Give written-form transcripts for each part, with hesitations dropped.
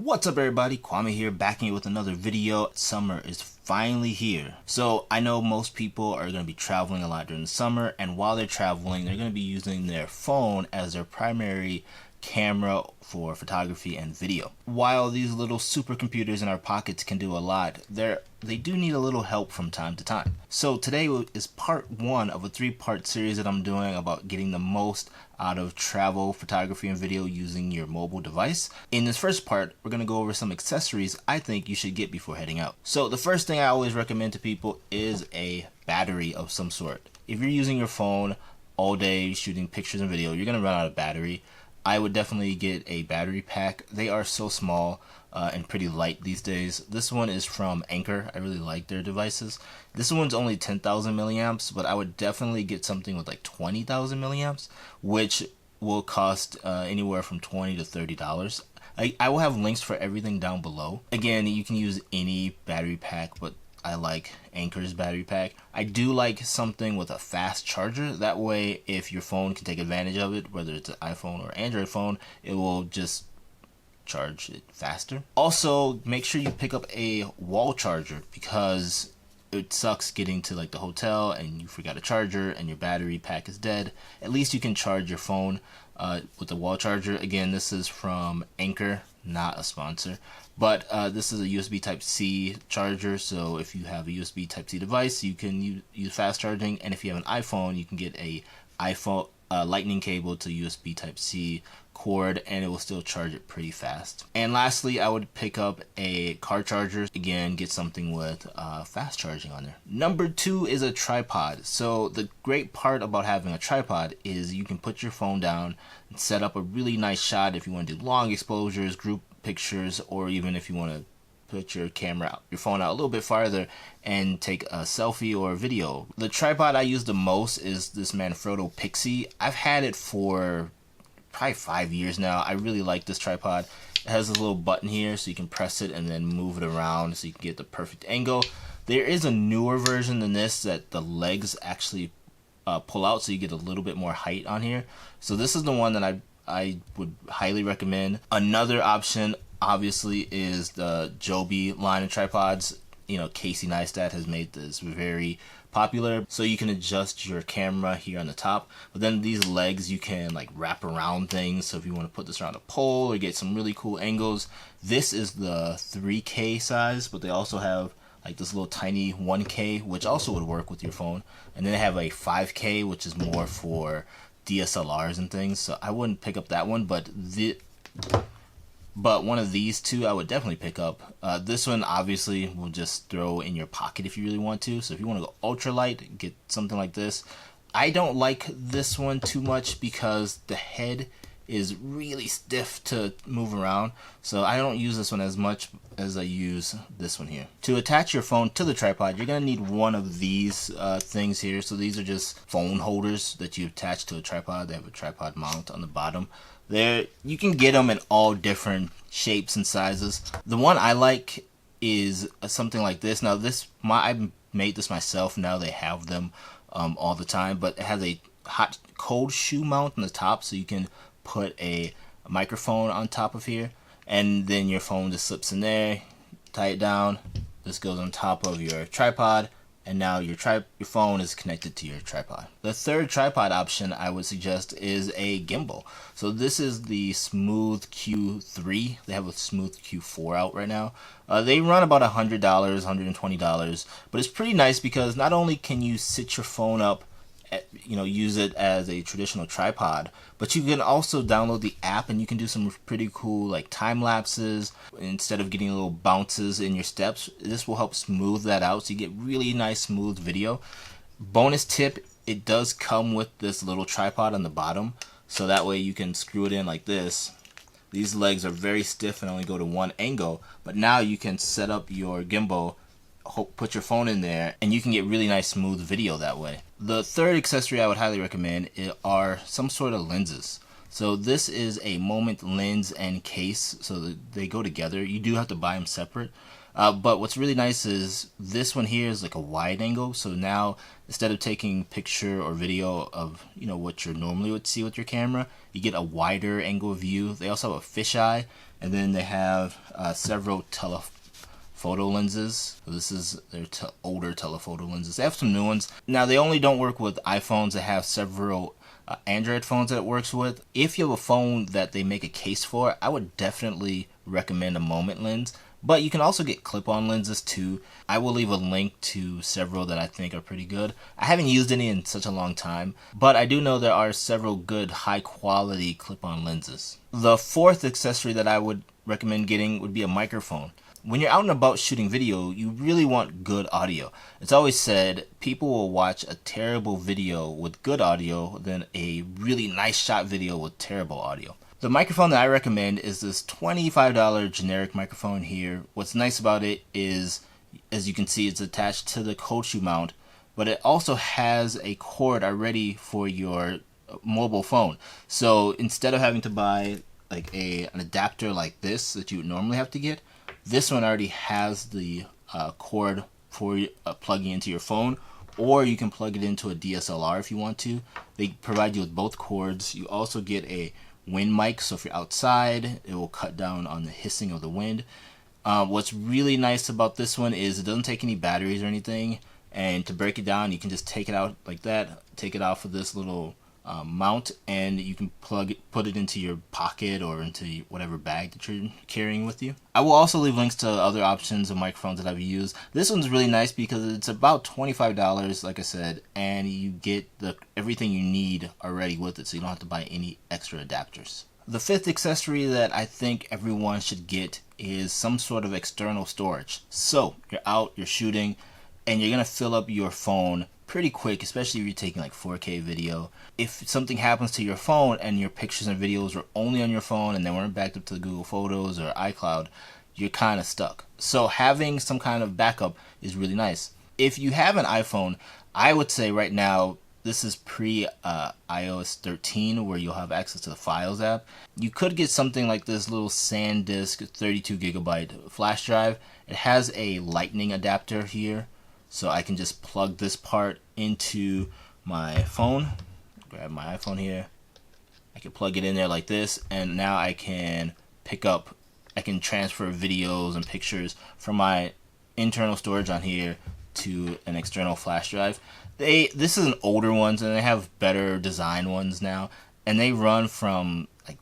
What's up everybody, Kwame here, back in with another video. Summer is finally here. So I know most people are going to be traveling a lot during the summer, and while they're traveling, they're going to be using their phone as their primary camera for photography and video. While these little supercomputers in our pockets can do a lot, they do need a little help from time to time. So today is part one of a 3-part series that I'm doing about getting the most out of travel photography and video using your mobile device. In this first part, we're going to go over some accessories I think you should get before heading out. So the first thing I always recommend to people is a battery of some sort. If you're using your phone all day shooting pictures and video, you're going to run out of battery. I would definitely get a battery pack. They are so small and pretty light these days. This one is from Anker. I really like their devices. This one's only 10,000 milliamps, but I would definitely get something with like 20,000 milliamps, which will cost anywhere from $20 to $30. I will have links for everything down below. Again, you can use any battery pack, but I like Anker's battery pack. I do like something with a fast charger. That way, if your phone can take advantage of it, whether it's an iPhone or Android phone, it will just charge it faster. Also, make sure you pick up a wall charger, because it sucks getting to like the hotel and you forgot a charger and your battery pack is dead. At least you can charge your phone with the wall charger. Again, this is from Anker, not a sponsor, but this is a USB Type-C charger, so if you have a USB Type-C device, you can use fast charging, and if you have an iPhone, you can get a iPhone lightning cable to USB Type-C cord, and it will still charge it pretty fast. And lastly, I would pick up a car charger. Again, get something with fast charging on there. Number 2 is a tripod. So the great part about having a tripod is you can put your phone down and set up a really nice shot if you want to do long exposures, group pictures, or even if you want to put your camera out, your phone out a little bit farther and take a selfie or a video. The tripod I use the most is this Manfrotto Pixie. I've had it for probably 5 years now. I really like this tripod. It has a little button here so you can press it and then move it around so you can get the perfect angle. There is a newer version than this that the legs actually pull out so you get a little bit more height on here. So this is the one that I would highly recommend. Another option obviously is the Joby line of tripods. You know, Casey Neistat has made this very popular, so you can adjust your camera here on the top, but then these legs you can like wrap around things. So if you want to put this around a pole or get some really cool angles, this is the 3K size, but they also have like this little tiny 1K, which also would work with your phone, and then they have a 5K, which is more for DSLRs and things. So I wouldn't pick up that one, but one of these two I would definitely pick up. This one obviously will just throw in your pocket if you really want to. So if you want to go ultralight, get something like this. I don't like this one too much because the head is really stiff to move around. So I don't use this one as much as I use this one here. To attach your phone to the tripod, you're going to need one of these things here. So these are just phone holders that you attach to a tripod. They have a tripod mount on the bottom. There, you can get them in all different shapes and sizes. The one I like is something like this. Now I made this myself. Now they have them all the time, but it has a hot cold shoe mount on the top, so you can put a microphone on top of here, and then your phone just slips in there, tie it down. This goes on top of your tripod, and now your phone is connected to your tripod. The third tripod option I would suggest is a gimbal. So this is the Smooth Q3. They have a Smooth Q4 out right now. They run about $100, $120, but it's pretty nice because not only can you sit your phone up, use it as a traditional tripod, but you can also download the app and you can do some pretty cool like time lapses. Instead of getting little bounces in your steps, this will help smooth that out so you get really nice smooth video. Bonus tip, it does come with this little tripod on the bottom, so that way you can screw it in like this. These legs are very stiff and only go to one angle, but now you can set up your gimbal, put your phone in there, and you can get really nice smooth video that way. The third accessory I would highly recommend are some sort of lenses. So this is a Moment lens and case, so they go together. You do have to buy them separate, but what's really nice is this one here is like a wide angle. So now instead of taking picture or video of what you normally would see with your camera, you get a wider angle view. They also have a fisheye, And then they have several telephoto lenses. So this is their older telephoto lenses. They have some new ones. Now they only don't work with iPhones. They have several Android phones that it works with. If you have a phone that they make a case for, I would definitely recommend a Moment lens. But you can also get clip-on lenses too. I will leave a link to several that I think are pretty good. I haven't used any in such a long time, but I do know there are several good high-quality clip-on lenses. The fourth accessory that I would recommend getting would be a microphone. When you're out and about shooting video, you really want good audio. It's always said people will watch a terrible video with good audio than a really nice shot video with terrible audio. The microphone that I recommend is this $25 generic microphone here. What's nice about it is, as you can see, it's attached to the cold shoe mount, but it also has a cord already for your mobile phone. So instead of having to buy like an adapter like this that you would normally have to get, this one already has the cord for plugging into your phone, or you can plug it into a DSLR if you want to. They provide you with both cords. You also get a wind mic, so if you're outside, it will cut down on the hissing of the wind. What's really nice about this one is it doesn't take any batteries or anything, and to break it down, you can just take it out like that, take it off of this little mount, and you can put it into your pocket or into whatever bag that you're carrying with you. I will also leave links to other options of microphones that I've used. This one's really nice because it's about $25, like I said, and you get everything you need already with it, so you don't have to buy any extra adapters. The fifth accessory that I think everyone should get is some sort of external storage. So you're out, you're shooting, and you're gonna fill up your phone pretty quick, especially if you're taking like 4K video. If something happens to your phone and your pictures and videos were only on your phone and they weren't backed up to Google Photos or iCloud, you're kind of stuck. So having some kind of backup is really nice. If you have an iPhone, I would say right now, this is pre iOS 13 where you'll have access to the Files app. You could get something like this little SanDisk 32 gigabyte flash drive. It has a lightning adapter here, so I can just plug this part into my phone. Grab my iPhone here. I can plug it in there like this, and now I can transfer videos and pictures from my internal storage on here to an external flash drive. This is an older ones, and they have better design ones now, and they run from like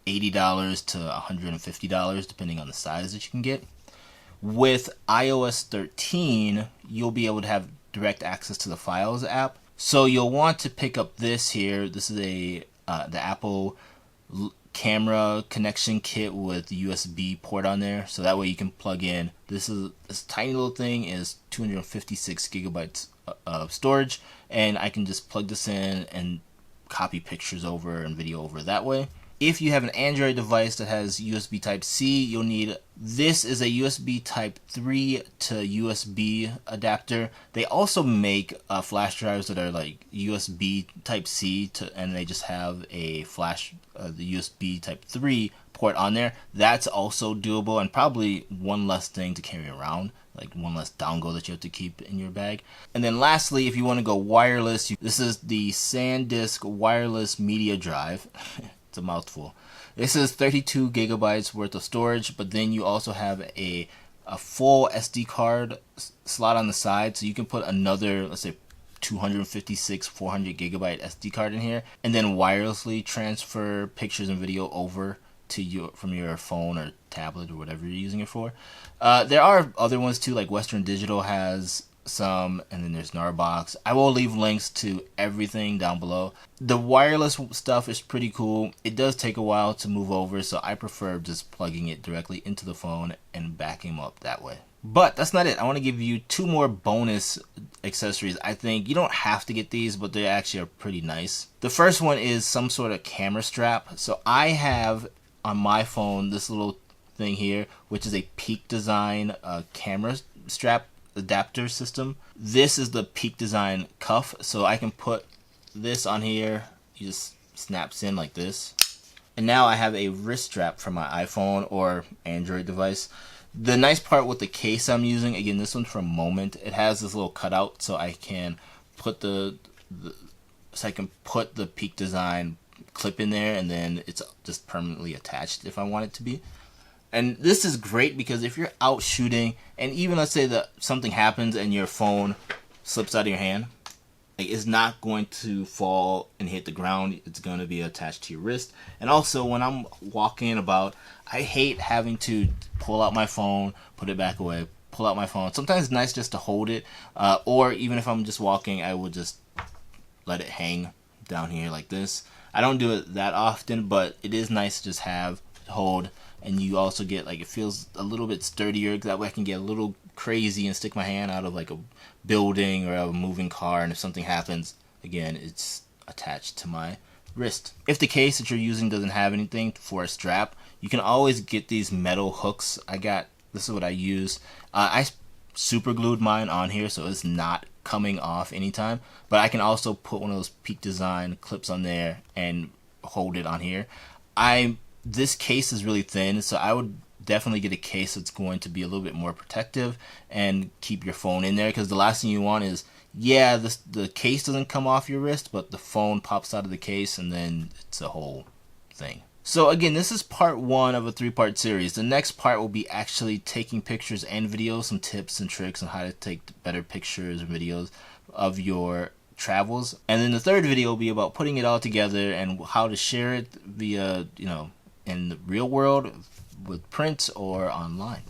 $80 to $150 depending on the size that you can get. With iOS 13, you'll be able to have direct access to the Files app. So you'll want to pick up this here. This is the Apple camera connection kit with USB port on there, so that way you can plug in. This tiny little thing is 256 gigabytes of storage, and I can just plug this in and copy pictures over and video over that way. If you have an Android device that has USB Type-C, you'll need, this is a USB Type 3 to USB adapter. They also make flash drives that are like USB Type-C and they just have a the USB Type 3 port on there. That's also doable, and probably one less thing to carry around, like one less dongle that you have to keep in your bag. And then lastly, if you want to go wireless, this is the SanDisk wireless media drive. It's a mouthful. This is 32 gigabytes worth of storage, but then you also have a full SD card slot on the side, so you can put another, let's say, 256 400 gigabyte SD card in here, and then wirelessly transfer pictures and video over to from your phone or tablet or whatever you're using it for. There are other ones too, like Western Digital has some, and then there's Narbox. I will leave links to everything down below. The wireless stuff is pretty cool. It does take a while to move over, so I prefer just plugging it directly into the phone and backing them up that way. But that's not it. I want to give you two more bonus accessories. I think you don't have to get these, but they actually are pretty nice. The first one is some sort of camera strap. So I have on my phone this little thing here, which is a Peak Design camera strap adapter system. This is the Peak Design cuff, so I can put this on here. It just snaps in like this, and now I have a wrist strap for my iPhone or Android device. The nice part with the case I'm using, again, this one's from Moment. It has this little cutout, so I can put the Peak Design clip in there, and then it's just permanently attached if I want it to be. And this is great because if you're out shooting, and even let's say that something happens and your phone slips out of your hand, like, it's not going to fall and hit the ground. It's going to be attached to your wrist. And also, when I'm walking about, I hate having to pull out my phone, put it back away, pull out my phone. Sometimes it's nice just to hold it, or even if I'm just walking, I will just let it hang down here like this. I don't do it that often, but it is nice to just have, hold, and you also get, like, it feels a little bit sturdier. That way I can get a little crazy and stick my hand out of like a building or a moving car, and if something happens, again, it's attached to my wrist. If the case that you're using doesn't have anything for a strap, you can always get these metal hooks. This is what I use. I super glued mine on here so it's not coming off anytime, but I can also put one of those Peak Design clips on there and hold it on here. This case is really thin, so I would definitely get a case that's going to be a little bit more protective and keep your phone in there, because the last thing you want is, yeah, the case doesn't come off your wrist, but the phone pops out of the case, and then it's a whole thing. So again, this is part 1 of a 3-part series. The next part will be actually taking pictures and videos, some tips and tricks on how to take better pictures and videos of your travels. And then the third video will be about putting it all together and how to share it via, in the real world with print or online.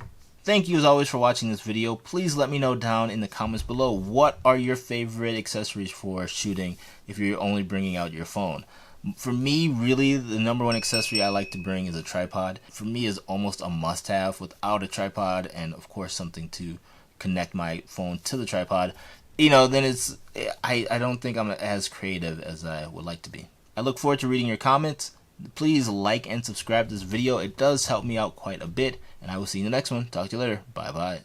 Thank you as always for watching this video. Please let me know down in the comments below, what are your favorite accessories for shooting if you're only bringing out your phone. For me, really, the number one accessory I like to bring is a tripod. For me, is almost a must-have. Without a tripod, and of course something to connect my phone to the tripod, then I don't think I'm as creative as I would like to be. I look forward to reading your comments. Please like and subscribe to this video. It does help me out quite a bit, and I will see you in the next one. Talk to you later. Bye bye.